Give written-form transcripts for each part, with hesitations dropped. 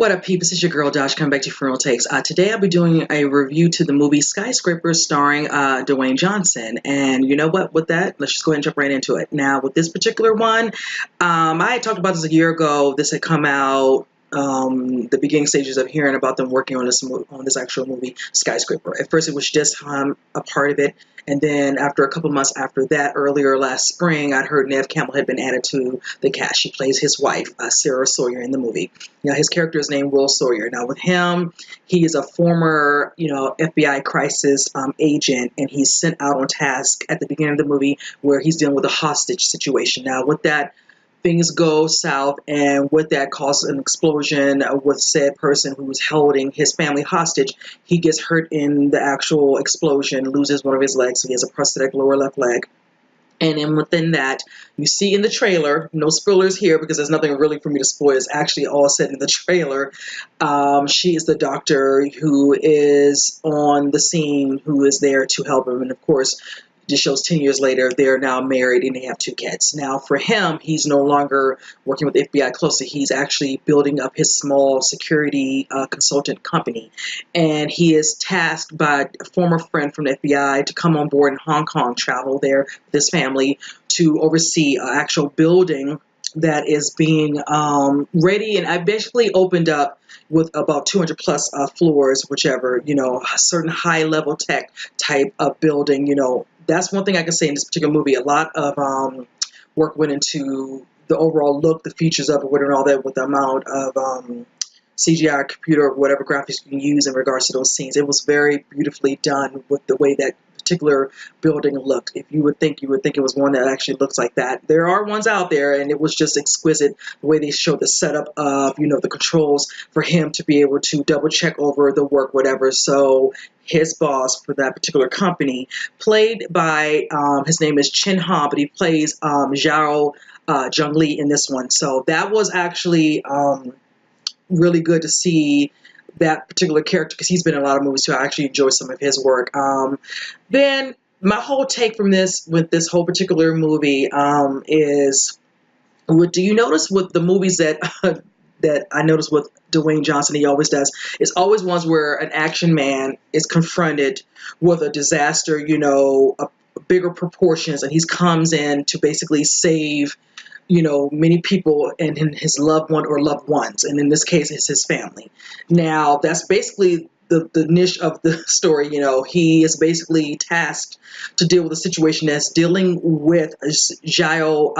What up, peeps? It's your girl Josh coming back to Funeral Takes. Today I'll be doing a review to the movie Skyscraper starring Dwayne Johnson. And you know what? With that, let's just go ahead and jump right into it. Now, with this particular one, I had talked about this a year ago. This had come out the beginning stages of hearing about them working on this actual movie, Skyscraper. At first, it was just a part of it, and then after a couple months after that, earlier last spring, I'd heard Neve Campbell had been added to the cast. She plays his wife, Sarah Sawyer, in the movie. Now, his character is named Will Sawyer. Now, with him, he is a former, FBI crisis agent, and he's sent out on task at the beginning of the movie where he's dealing with a hostage situation. Now, with that, things go south, and with that causes an explosion with said person who's holding his family hostage. He gets hurt in the actual explosion, loses one of his legs, so he has a prosthetic lower left leg. And then within that, you see in the trailer, no spoilers here because there's nothing really for me to spoil. It's actually all said in the trailer. She is the doctor who is on the scene, who is there to help him. And of course, just shows 10 years later, they're now married and they have 2 kids. Now, for him, he's no longer working with the FBI closely. He's actually building up his small security consultant company. And he is tasked by a former friend from the FBI to come on board in Hong Kong, travel there with his family to oversee an actual building that is being ready. And I basically opened up with about 200 plus floors, whichever, a certain high level tech type of building. That's one thing I can say in this particular movie. A lot of work went into the overall look, the features of it, and all that, with the amount of CGI, computer, whatever graphics you can use in regards to those scenes. It was very beautifully done with the way that particular building looked. If you would think it was one that actually looks like that. There are ones out there, and it was just exquisite the way they showed the setup of the controls for him to be able to double check over the work, whatever. So his boss for that particular company, played by his name is Chin Ha, but he plays Zhao Zhengli in this one. So that was actually really good to see that particular character, because he's been in a lot of movies too. I actually enjoy some of his work. Then my whole take from this, with this whole particular movie, is, do you notice with the movies that that I notice with Dwayne Johnson, he always does, it's always ones where an action man is confronted with a disaster, a bigger proportions, and he comes in to basically save many people and his loved one or loved ones. And in this case, it's his family. Now, that's basically the niche of the story. He is basically tasked to deal with a situation that's dealing with Zhao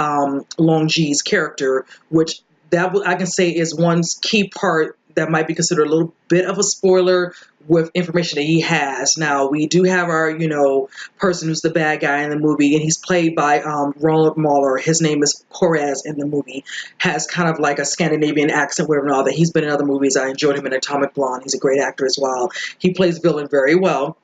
Longji's character, which I can say is one key part that might be considered a little bit of a spoiler with information that he has. Now, we do have our, person who's the bad guy in the movie, and he's played by Ronald Mahler. His name is Koraz in the movie. Has kind of like a Scandinavian accent, whatever and all that. He's been in other movies. I enjoyed him in Atomic Blonde. He's a great actor as well. He plays villain very well.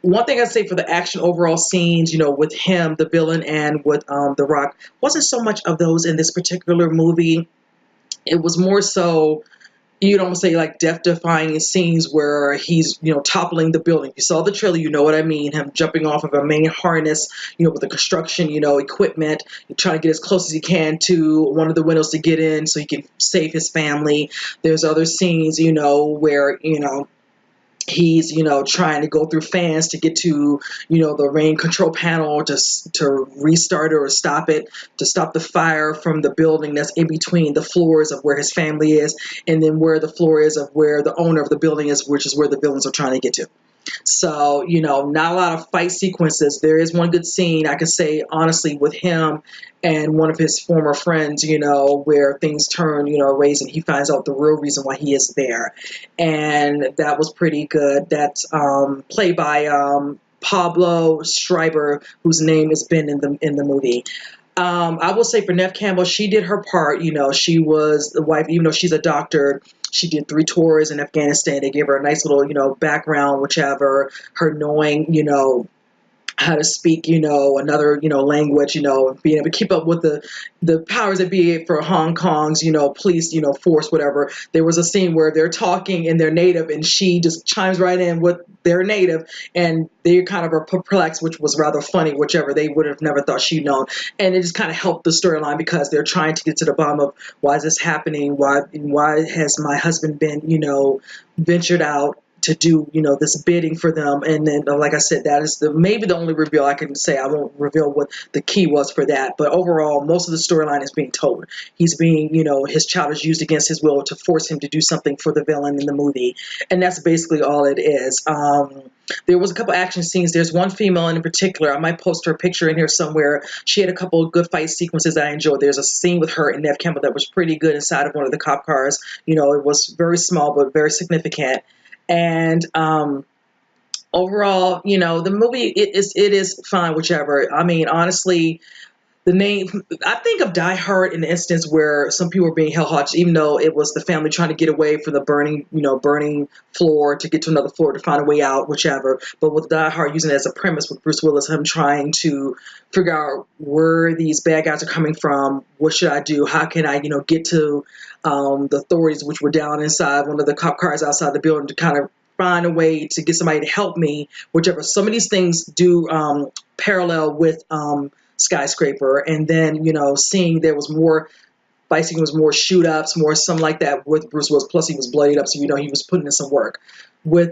One thing I'd say for the action overall scenes, with him, the villain, and with The Rock, wasn't so much of those in this particular movie. It was more so, you'd almost say, like death-defying scenes where he's, toppling the building. You saw the trailer, you know what I mean. Him jumping off of a main harness, with the construction, equipment. You're trying to get as close as he can to one of the windows to get in so he can save his family. There's other scenes, where, he's, trying to go through fans to get to, the rain control panel to restart it or stop it, to stop the fire from the building that's in between the floors of where his family is, and then where the floor is of where the owner of the building is, which is where the villains are trying to get to. So, not a lot of fight sequences. There is one good scene, I can say, honestly, with him and one of his former friends, where things turn, ways, and he finds out the real reason why he is there. And that was pretty good. That's played by Pablo Schreiber, whose name has been in the movie. I will say for Neve Campbell, she did her part. She was the wife, even though she's a doctor. She did 3 tours in Afghanistan. They gave her a nice little, background, whichever, her knowing, how to speak, another, language, being able to keep up with the powers that be for Hong Kong's, police, force, whatever. There was a scene where they're talking in their native and she just chimes right in with their native and they kind of are perplexed, which was rather funny, whichever. They would have never thought she'd known. And it just kind of helped the storyline because they're trying to get to the bottom of why is this happening? Why has my husband been, ventured out to do, this bidding for them. And then, like I said, that is maybe the only reveal I can say. I won't reveal what the key was for that. But overall, most of the storyline is being told. He's being, his child is used against his will to force him to do something for the villain in the movie. And that's basically all it is. There was a couple action scenes. There's one female in particular. I might post her picture in here somewhere. She had a couple of good fight sequences that I enjoyed. There's a scene with her and Nev Campbell that was pretty good inside of one of the cop cars. It was very small, but very significant. And overall, the movie it is fine, whichever. I mean, honestly, the name I think of Die Hard in the instance where some people were being held hostage, even though it was the family trying to get away from the burning floor to get to another floor to find a way out, whichever. But with Die Hard using it as a premise with Bruce Willis, him trying to figure out where these bad guys are coming from, what should I do? How can I, get to the authorities, which were down inside one of the cop cars outside the building to kind of find a way to get somebody to help me, whichever. Some of these things do parallel with Skyscraper, and then seeing there was more fighting, was more shoot ups, more something like that with Bruce Willis. Plus, he was bloodied up, so he was putting in some work. With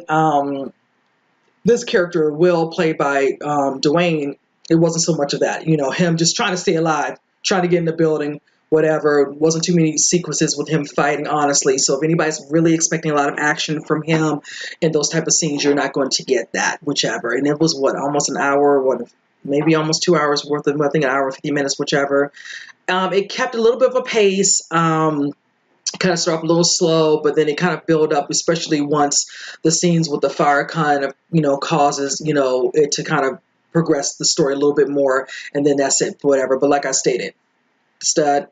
this character, Will, played by Dwayne, it wasn't so much of that. Him just trying to stay alive, trying to get in the building, whatever. Wasn't too many sequences with him fighting, honestly. So if anybody's really expecting a lot of action from him in those type of scenes, you're not going to get that, whichever. And it was almost an hour, maybe almost 2 hours worth of, I think, an hour and 50 minutes, whichever. It kept a little bit of a pace. Kind of start off a little slow, but then it kind of build up, especially once the scenes with the fire kind of, causes, it to kind of progress the story a little bit more. And then that's it, whatever. But like I stated, stud,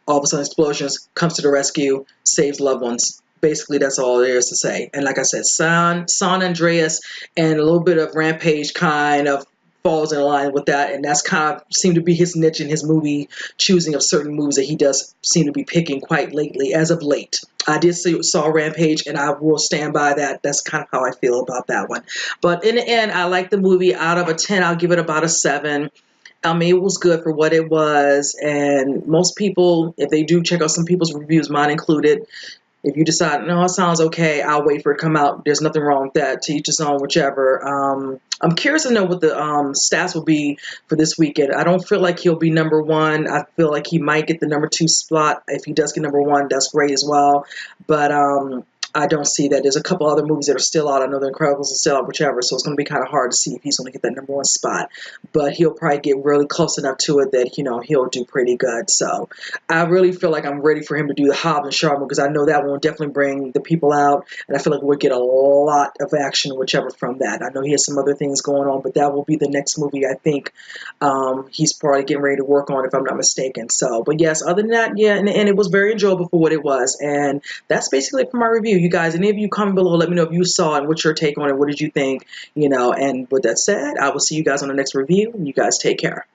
all of a sudden explosions, comes to the rescue, saves loved ones. Basically, that's all there is to say. And like I said, San Andreas and a little bit of Rampage kind of falls in line with that, and that's kind of seemed to be his niche in his movie choosing of certain movies that he does seem to be picking quite lately, as of late. I did saw Rampage, and I will stand by that. That's kind of how I feel about that one. But in the end, I like the movie. Out of a 10, I'll give it about a 7. I mean, it was good for what it was, and most people, if they do check out some people's reviews, mine included, if you decide, no, it sounds okay, I'll wait for it to come out. There's nothing wrong with that. To each his own, whichever. I'm curious to know what the stats will be for this weekend. I don't feel like he'll be number one. I feel like he might get the number 2 spot. If he does get number 1, that's great as well. But I don't see that. There's a couple other movies that are still out. I know The Incredibles is still out, whichever. So it's going to be kind of hard to see if he's going to get that number 1 spot. But he'll probably get really close enough to it that, he'll do pretty good. So I really feel like I'm ready for him to do the Hobbs and Shaw because I know that one will definitely bring the people out. And I feel like we'll get a lot of action, whichever, from that. I know he has some other things going on, but that will be the next movie I think he's probably getting ready to work on, if I'm not mistaken. So, but yes, other than that, yeah, and it was very enjoyable for what it was. And that's basically it for my review. You guys, any of you comment below, let me know if you saw it, what's your take on it, what did you think, and with that said, I will see you guys on the next review, and you guys take care.